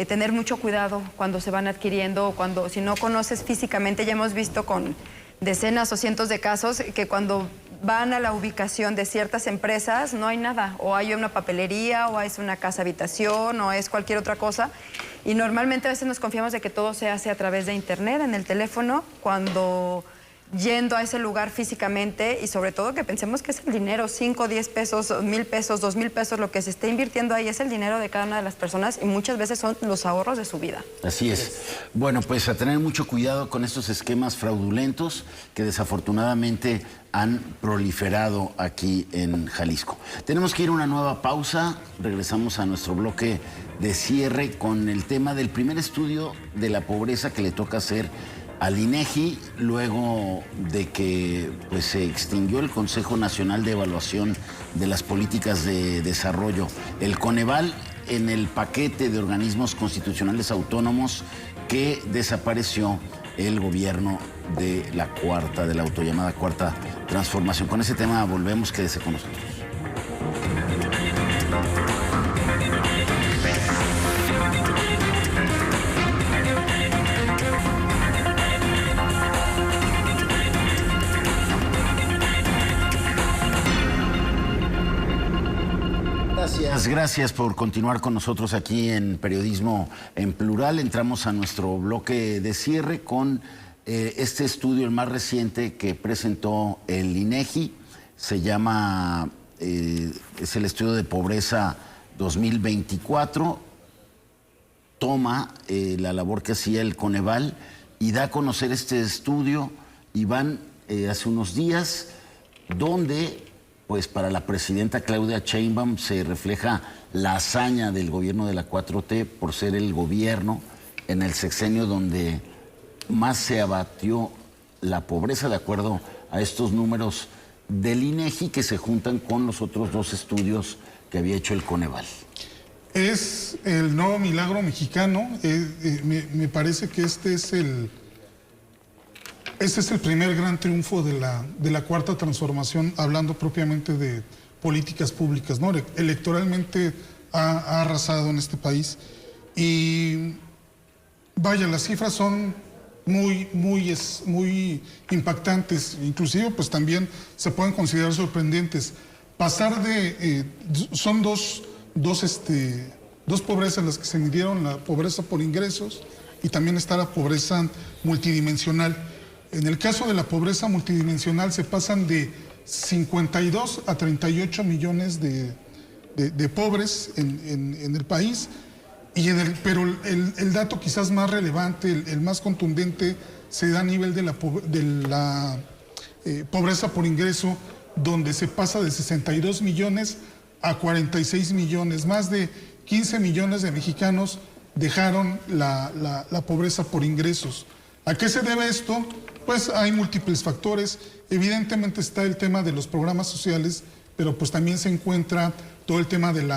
Tener mucho cuidado cuando se van adquiriendo, cuando si no conoces físicamente, ya hemos visto con decenas o cientos de casos que cuando van a la ubicación de ciertas empresas no hay nada, o hay una papelería, o es una casa habitación, o es cualquier otra cosa, y normalmente a veces nos confiamos de que todo se hace a través de internet, en el teléfono, cuando yendo a ese lugar físicamente, y sobre todo que pensemos que es el dinero, 5, 10 pesos, 1,000 pesos, 2,000 pesos, lo que se esté invirtiendo ahí es el dinero de cada una de las personas y muchas veces son los ahorros de su vida. Así es. Bueno, pues a tener mucho cuidado con estos esquemas fraudulentos que desafortunadamente han proliferado aquí en Jalisco. Tenemos que ir a una nueva pausa. Regresamos a nuestro bloque de cierre con el tema del primer estudio de la pobreza que le toca hacer al INEGI, luego de que pues, se extinguió el Consejo Nacional de Evaluación de las Políticas de Desarrollo, el Coneval, en el paquete de organismos constitucionales autónomos que desapareció el gobierno de la autollamada Cuarta Transformación. Con ese tema volvemos, quédese con nosotros. Gracias por continuar con nosotros aquí en Periodismo en Plural. Entramos a nuestro bloque de cierre con este estudio, el más reciente que presentó el INEGI. Se llama, es el estudio de pobreza 2024. Toma la labor que hacía el Coneval y da a conocer este estudio, Iván, hace unos días, donde pues para la presidenta Claudia Sheinbaum se refleja la hazaña del gobierno de la 4T por ser el gobierno en el sexenio donde más se abatió la pobreza, de acuerdo a estos números del INEGI, que se juntan con los otros dos estudios que había hecho el Coneval. Es el nuevo milagro mexicano. Me parece que este es el primer gran triunfo de la Cuarta Transformación, hablando propiamente de políticas públicas, ¿no? Electoralmente ha arrasado en este país. Y vaya, las cifras son muy impactantes, inclusive pues también se pueden considerar sorprendentes. Pasar de, son dos pobrezas las que se midieron, la pobreza por ingresos y también está la pobreza multidimensional. En el caso de la pobreza multidimensional se pasan de 52 a 38 millones de pobres en el país, pero el dato quizás más relevante, el más contundente, se da a nivel de la pobreza por ingreso, donde se pasa de 62 millones a 46 millones. Más de 15 millones de mexicanos dejaron la pobreza por ingresos. ¿A qué se debe esto? Pues hay múltiples factores. Evidentemente está el tema de los programas sociales pero pues también se encuentra todo el tema del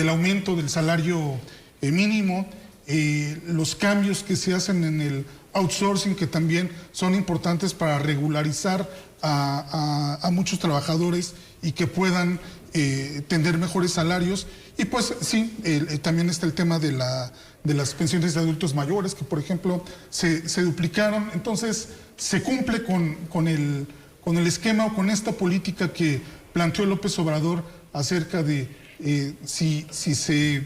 aumento del salario mínimo, los cambios que se hacen en el outsourcing, que también son importantes para regularizar a muchos trabajadores y que puedan tener mejores salarios. Y pues sí, también está el tema de las pensiones de adultos mayores, que por ejemplo se duplicaron. Entonces se cumple con el esquema o con esta política que planteó López Obrador acerca de si se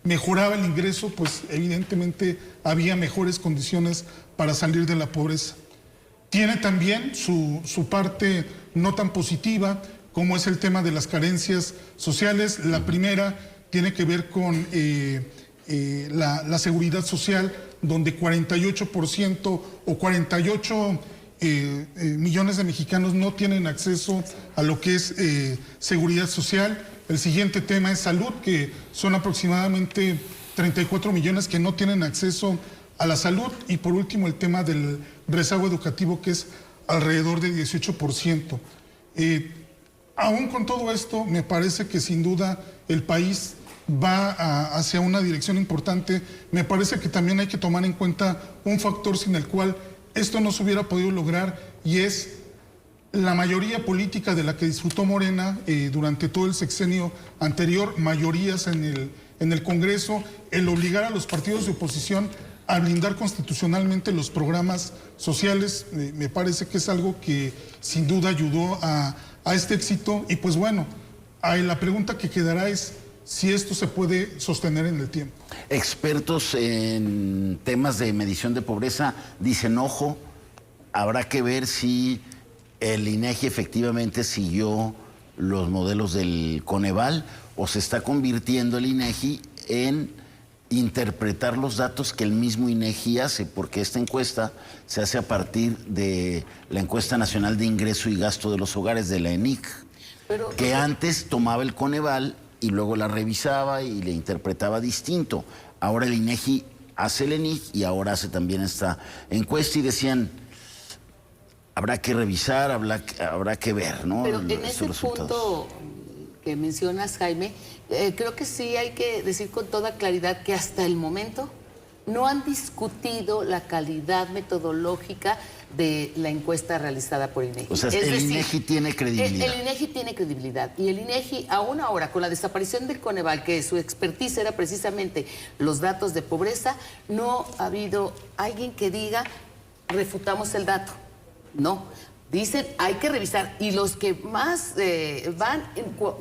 mejoraba el ingreso, pues evidentemente había mejores condiciones para salir de la pobreza. Tiene también su parte no tan positiva, como es el tema de las carencias sociales. La primera tiene que ver con la seguridad social, donde 48% o 48 millones de mexicanos no tienen acceso a lo que es seguridad social. El siguiente tema es salud, que son aproximadamente 34 millones que no tienen acceso a la salud. Y por último, el tema del rezago educativo, que es alrededor de 18%. Aún con todo esto, me parece que sin duda el país va hacia una dirección importante. Me parece que también hay que tomar en cuenta un factor sin el cual esto no se hubiera podido lograr, y es la mayoría política de la que disfrutó Morena durante todo el sexenio anterior, mayorías en el Congreso, el obligar a los partidos de oposición a blindar constitucionalmente los programas sociales. Me parece que es algo que sin duda ayudó a este éxito. Y pues bueno, la pregunta que quedará es si esto se puede sostener en el tiempo. Expertos en temas de medición de pobreza dicen, ojo, habrá que ver si el INEGI efectivamente siguió los modelos del Coneval o se está convirtiendo el INEGI en interpretar los datos que el mismo INEGI hace, porque esta encuesta se hace a partir de la Encuesta Nacional de Ingreso y Gasto de los Hogares, de la ENIC, que antes tomaba el Coneval y luego la revisaba y le interpretaba distinto. Ahora el INEGI hace el ENIC y ahora hace también esta encuesta, y decían, habrá que revisar, habrá que ver, ¿no? Pero en ese punto que mencionas, Jaime, creo que sí hay que decir con toda claridad que hasta el momento no han discutido la calidad metodológica de la encuesta realizada por INEGI. O sea, el INEGI tiene credibilidad. El INEGI tiene credibilidad. Y el INEGI, aún ahora, con la desaparición del Coneval, que su expertise era precisamente los datos de pobreza, no ha habido alguien que diga, refutamos el dato. No. Dicen, hay que revisar. Y los que más van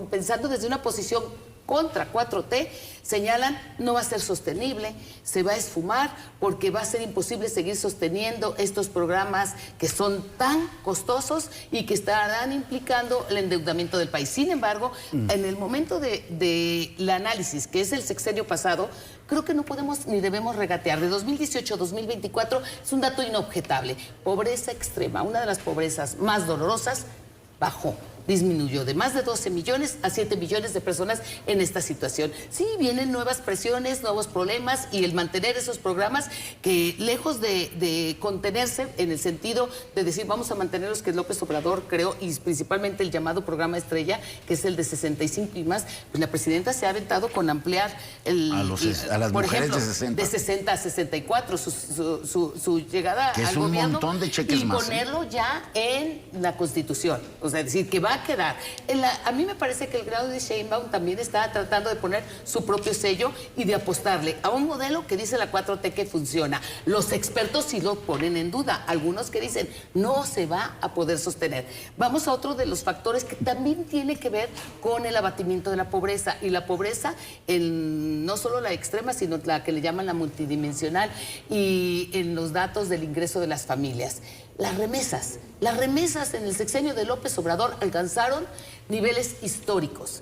pensando desde una posición contra 4T, señalan, no va a ser sostenible, se va a esfumar, porque va a ser imposible seguir sosteniendo estos programas que son tan costosos y que estarán implicando el endeudamiento del país. Sin embargo, en el momento del análisis, que es el sexenio pasado, creo que no podemos ni debemos regatear. De 2018 a 2024 es un dato inobjetable. Pobreza extrema, una de las pobrezas más dolorosas, bajó. Disminuyó de más de 12 millones a 7 millones de personas en esta situación. Sí, vienen nuevas presiones, nuevos problemas, y el mantener esos programas que, lejos de contenerse en el sentido de decir vamos a mantener los que López Obrador creó, y principalmente el llamado programa estrella, que es el de 65 y más, pues la presidenta se ha aventado con ampliar a las por mujeres ejemplo, de 60. De 60 a 64, su llegada que es al un gobierno, montón de cheques y más, ponerlo ya en la Constitución. O sea, decir que va a quedar. A mí me parece que el grado de Sheinbaum también está tratando de poner su propio sello y de apostarle a un modelo que dice la 4T que funciona. Los expertos sí lo ponen en duda, algunos que dicen no se va a poder sostener. Vamos a otro de los factores que también tiene que ver con el abatimiento de la pobreza, y la pobreza no solo la extrema, sino la que le llaman la multidimensional, y en los datos del ingreso de las familias. Las remesas en el sexenio de López Obrador alcanzaron niveles históricos.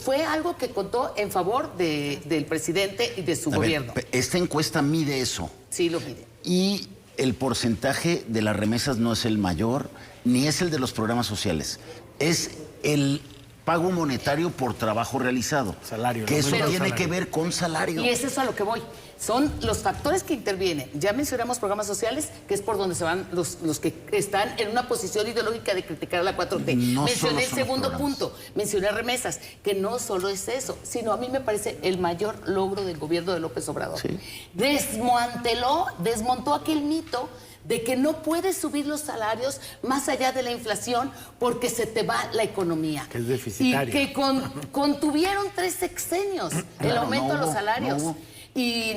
Fue algo que contó en favor del presidente y de su gobierno. Esta encuesta mide eso. Sí, lo mide. Y el porcentaje de las remesas no es el mayor, ni es el de los programas sociales. Es el pago monetario por trabajo realizado. Salario. Que eso tiene salario. que ver con salario. Y es eso a lo que voy. Son los factores que intervienen. Ya mencionamos programas sociales, que es por donde se van los que están en una posición ideológica de criticar a la 4T. No mencioné solo el son los segundo programas. punto, mencioné remesas, que no solo es eso, sino a mí me parece el mayor logro del gobierno de López Obrador. Sí. Desmontó aquel mito de que no puedes subir los salarios más allá de la inflación porque se te va la economía. Que es deficitaria. Y que contuvieron 3 sexenios el Claro, aumento no de los hubo, salarios. no hubo. Y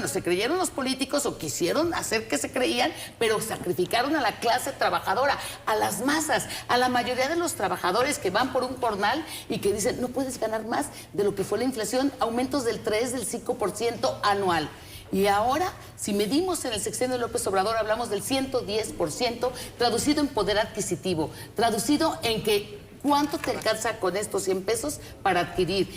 se creyeron los políticos o quisieron hacer que se creían, pero sacrificaron a la clase trabajadora, a las masas, a la mayoría de los trabajadores que van por un jornal y que dicen, no puedes ganar más de lo que fue la inflación, aumentos del 3, del 5% anual. Y ahora, si medimos en el sexenio de López Obrador, hablamos del 110%, traducido en poder adquisitivo, traducido en que ¿cuánto te alcanza con estos 100 pesos para adquirir?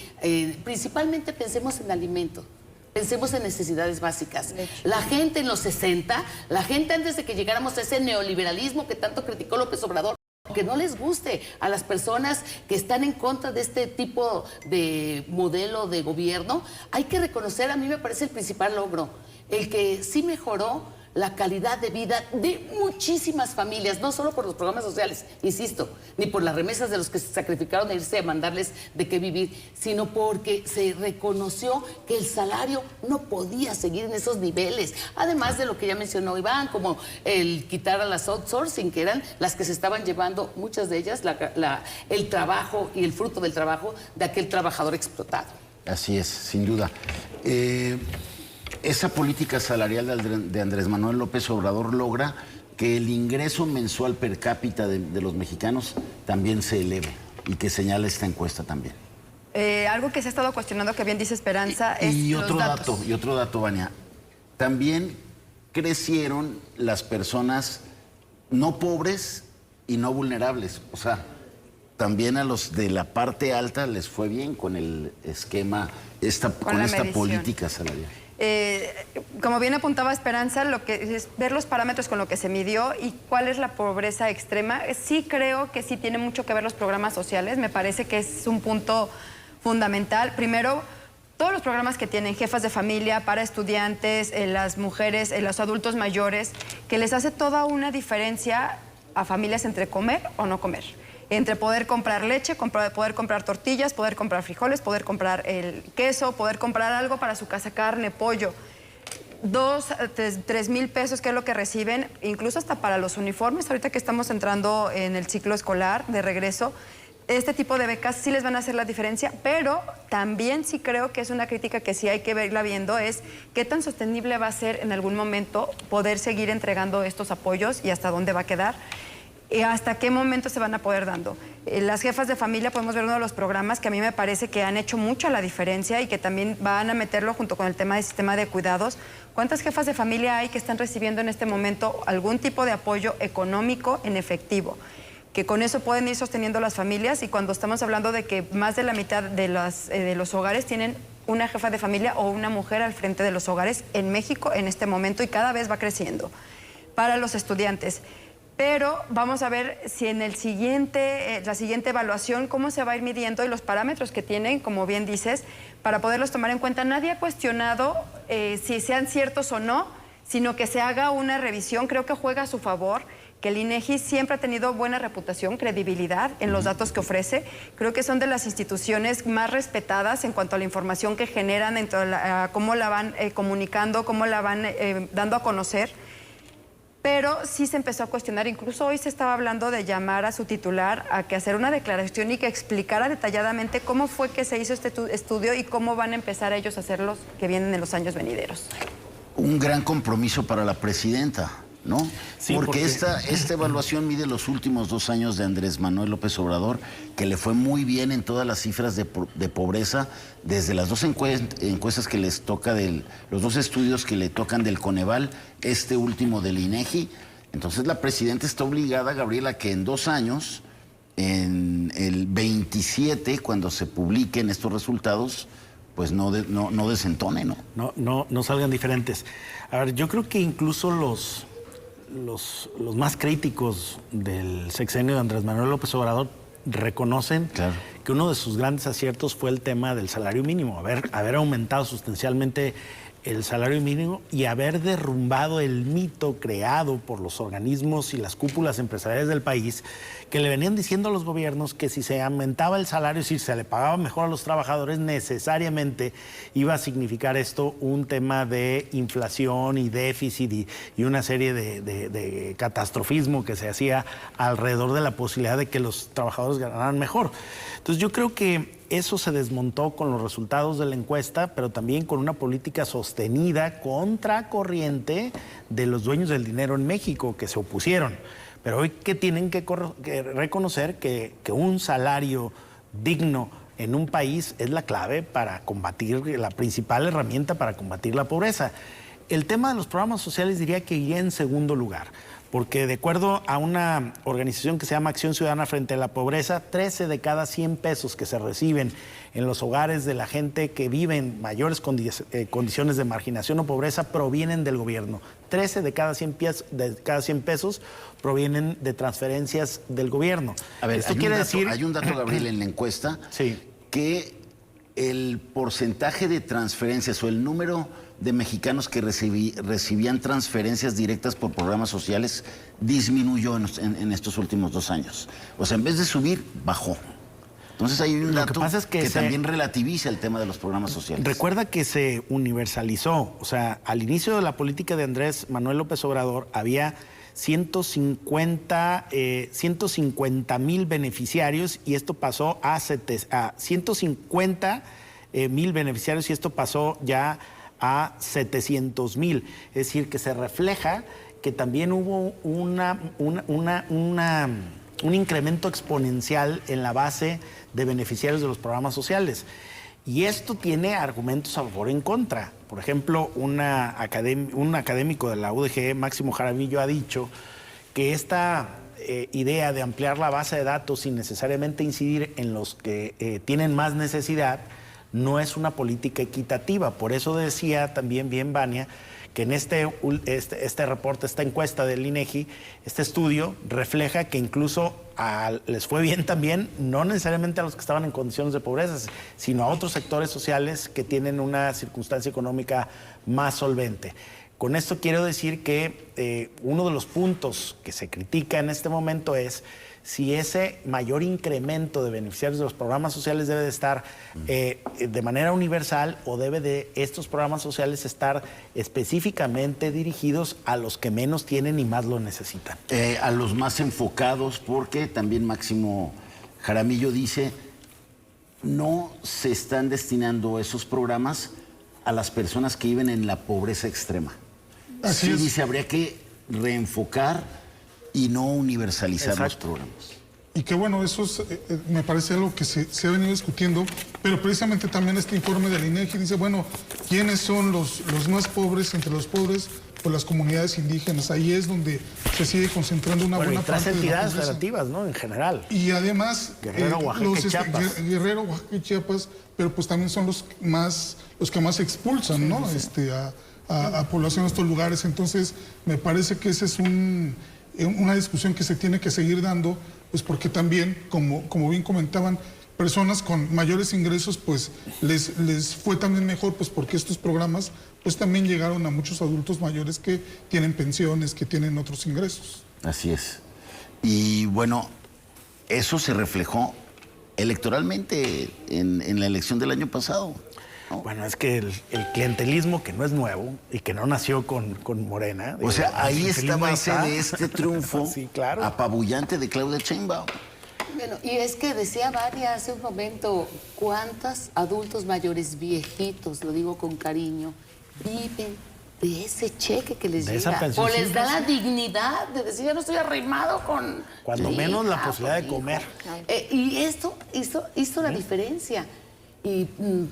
Principalmente pensemos en alimentos. Pensemos en necesidades básicas. La gente en los 60, la gente antes de que llegáramos a ese neoliberalismo que tanto criticó López Obrador, que no les guste a las personas que están en contra de este tipo de modelo de gobierno, hay que reconocer, a mí me parece el principal logro, el que sí mejoró la calidad de vida de muchísimas familias, no solo por los programas sociales, insisto, ni por las remesas de los que se sacrificaron de irse a mandarles de qué vivir, sino porque se reconoció que el salario no podía seguir en esos niveles, además de lo que ya mencionó Iván, como el quitar a las outsourcing, que eran las que se estaban llevando, muchas de ellas, el trabajo y el fruto del trabajo de aquel trabajador explotado. Así es, sin duda. Esa política salarial de Andrés Manuel López Obrador logra que el ingreso mensual per cápita de los mexicanos también se eleve y que señala esta encuesta también. Algo que se ha estado cuestionando, que bien dice Esperanza, es otro los datos. dato, y otro dato, Vania. También crecieron las personas no pobres y no vulnerables. O sea, también a los de la parte alta les fue bien con el esquema, con esta medición. política salarial. Como bien apuntaba Esperanza, lo que es ver los parámetros con lo que se midió y cuál es la pobreza extrema. Sí creo que sí tiene mucho que ver los programas sociales, me parece que es un punto fundamental. Primero, todos los programas que tienen jefas de familia, para estudiantes, las mujeres, los adultos mayores, que les hace toda una diferencia a familias entre comer o no comer. Entre poder comprar leche, poder comprar tortillas, poder comprar frijoles, poder comprar el queso, poder comprar algo para su casa, carne, pollo. 3 mil pesos, que es lo que reciben, incluso hasta para los uniformes, ahorita que estamos entrando en el ciclo escolar de regreso. Este tipo de becas sí les van a hacer la diferencia, pero también sí creo que es una crítica que sí hay que verla viendo, es qué tan sostenible va a ser en algún momento poder seguir entregando estos apoyos y hasta dónde va a quedar. ¿Hasta qué momento se van a poder dando? Las jefas de familia, podemos ver uno de los programas que a mí me parece que han hecho mucha la diferencia y que también van a meterlo junto con el tema del sistema de cuidados. ¿Cuántas jefas de familia hay que están recibiendo en este momento algún tipo de apoyo económico en efectivo? Que con eso pueden ir sosteniendo las familias, y cuando estamos hablando de que más de la mitad de los hogares tienen una jefa de familia o una mujer al frente de los hogares en México en este momento, y cada vez va creciendo. Para los estudiantes. Pero vamos a ver si en la siguiente evaluación, cómo se va a ir midiendo y los parámetros que tienen, como bien dices, para poderlos tomar en cuenta. Nadie ha cuestionado si sean ciertos o no, sino que se haga una revisión. Creo que juega a su favor, que el INEGI siempre ha tenido buena reputación, credibilidad en los datos que ofrece. Creo que son de las instituciones más respetadas en cuanto a la información que generan, cómo la van comunicando, cómo la van dando a conocer. Pero sí se empezó a cuestionar, incluso hoy se estaba hablando de llamar a su titular a que hacer una declaración y que explicara detalladamente cómo fue que se hizo este estudio y cómo van a empezar ellos a hacerlos que vienen en los años venideros. Un gran compromiso para la presidenta, ¿no? Sí, porque esta evaluación mide los últimos 2 años de Andrés Manuel López Obrador, que le fue muy bien en todas las cifras de pobreza, desde las 2 encuestas que les toca, los 2 estudios que le tocan del Coneval, este último del INEGI. Entonces la presidenta está obligada, Gabriela, que en 2 años, en el 27, cuando se publiquen estos resultados, pues no desentone, ¿no? No salgan diferentes. A ver, yo creo que incluso los más críticos del sexenio de Andrés Manuel López Obrador reconocen Claro. que uno de sus grandes aciertos fue el tema del salario mínimo, haber aumentado sustancialmente el salario mínimo y haber derrumbado el mito creado por los organismos y las cúpulas empresariales del país, que le venían diciendo a los gobiernos que si se aumentaba el salario, si se le pagaba mejor a los trabajadores, necesariamente iba a significar esto un tema de inflación y déficit y una serie de catastrofismo que se hacía alrededor de la posibilidad de que los trabajadores ganaran mejor. Entonces yo creo que eso se desmontó con los resultados de la encuesta, pero también con una política sostenida contracorriente de los dueños del dinero en México, que se opusieron. Pero hoy que tienen que reconocer que un salario digno en un país es la clave para combatir, la principal herramienta para combatir la pobreza. El tema de los programas sociales diría que iría en segundo lugar, porque de acuerdo a una organización que se llama Acción Ciudadana Frente a la Pobreza, 13 de cada 100 pesos que se reciben en los hogares de la gente que vive en mayores condiciones de marginación o pobreza provienen del gobierno. 13 de cada 100 pesos provienen de transferencias del gobierno. A ver, esto quiere decir... hay un dato, Gabriel, en la encuesta Sí. que el porcentaje de transferencias o el número de mexicanos que recibían transferencias directas por programas sociales disminuyó en estos últimos 2 años. O sea, en vez de subir, bajó. Entonces hay un dato que pasa es que también relativiza el tema de los programas sociales. Recuerda que se universalizó, o sea, al inicio de la política de Andrés Manuel López Obrador había 150,000 beneficiarios y esto pasó a 150,000 beneficiarios y esto pasó ya a 700,000. Es decir, que se refleja que también hubo un incremento exponencial en la base de beneficiarios de los programas sociales. Y esto tiene argumentos a favor y en contra. Por ejemplo, un académico de la UDG, Máximo Jaramillo, ha dicho que esta idea de ampliar la base de datos sin necesariamente incidir en los que tienen más necesidad no es una política equitativa. Por eso decía también bien Vania que en este reporte, esta encuesta del INEGI, este estudio refleja que incluso les fue bien también, no necesariamente a los que estaban en condiciones de pobreza, sino a otros sectores sociales que tienen una circunstancia económica más solvente. Con esto quiero decir que uno de los puntos que se critica en este momento es si ese mayor incremento de beneficiarios de los programas sociales debe de estar de manera universal o debe de estos programas sociales estar específicamente dirigidos a los que menos tienen y más lo necesitan. A los más enfocados, porque también Máximo Jaramillo dice, no se están destinando esos programas a las personas que viven en la pobreza extrema. Así es. Dice, habría que reenfocar y no universalizar los programas. Y que bueno, eso es, me parece algo que se ha venido discutiendo, pero precisamente también este informe del INEGI dice, bueno, ¿quiénes son los más pobres entre los pobres? Pues las comunidades indígenas. Ahí es donde se sigue concentrando una buena parte de la entidades pobreza. relativas, ¿no? En general. Y además, Guerrero, Oaxaca y Chiapas. Guerrero, Oaxaca y Chiapas, pero pues también son los que más expulsan, ¿no? A población de estos lugares. Entonces, me parece que ese es una discusión que se tiene que seguir dando, pues porque también, como bien comentaban, personas con mayores ingresos, pues les fue también mejor, pues porque estos programas, pues también llegaron a muchos adultos mayores que tienen pensiones, que tienen otros ingresos. Así es. Y bueno, eso se reflejó electoralmente en la elección del año pasado. Bueno, es que el clientelismo, que no es nuevo y que no nació con Morena. O sea, ahí está base está de este triunfo sí, claro. apabullante de Claudia Sheinbaum. Bueno, y es que decía Varia hace un momento, ¿cuántos adultos mayores viejitos, lo digo con cariño, viven de ese cheque que les llega? O les da la dignidad de decir, ya no estoy arrimado con... Cuando menos la posibilidad de comer. Y esto hizo la diferencia. Y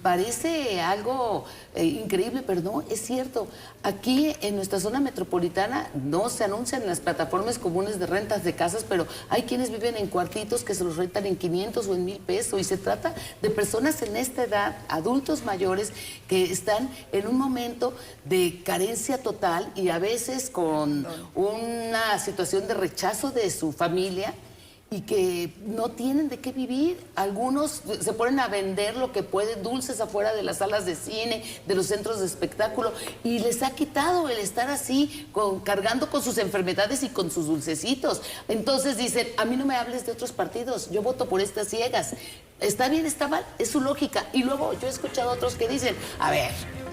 parece algo increíble, pero no, es cierto. Aquí en nuestra zona metropolitana no se anuncian en las plataformas comunes de rentas de casas, pero hay quienes viven en cuartitos que se los rentan en 500 o en 1,000 pesos. Y se trata de personas en esta edad, adultos mayores, que están en un momento de carencia total y a veces con una situación de rechazo de su familia. y que no tienen de qué vivir. Algunos se ponen a vender lo que pueden, dulces afuera de las salas de cine, de los centros de espectáculo, y les ha quitado el estar así, cargando con sus enfermedades y con sus dulcecitos. Entonces dicen, a mí no me hables de otros partidos, yo voto por estas ciegas. Está bien, está mal, es su lógica. Y luego yo he escuchado a otros que dicen, a ver,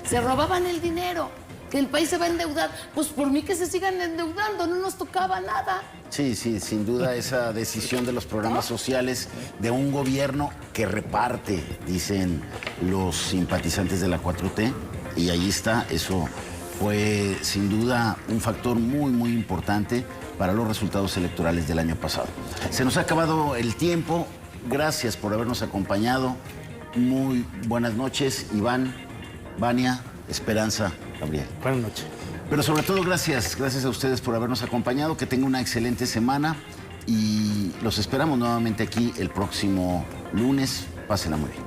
se robaban el dinero, que el país se va a endeudar. Pues por mí que se sigan endeudando, no nos tocaba nada. Sí, sí, sin duda esa decisión de los programas sociales de un gobierno que reparte, dicen los simpatizantes de la 4T, y ahí está, eso fue sin duda un factor muy, muy importante para los resultados electorales del año pasado. Se nos ha acabado el tiempo, gracias por habernos acompañado, muy buenas noches, Iván, Vania, Esperanza, Gabriel. Buenas noches. Pero sobre todo gracias a ustedes por habernos acompañado, que tengan una excelente semana y los esperamos nuevamente aquí el próximo lunes. Pásenla muy bien.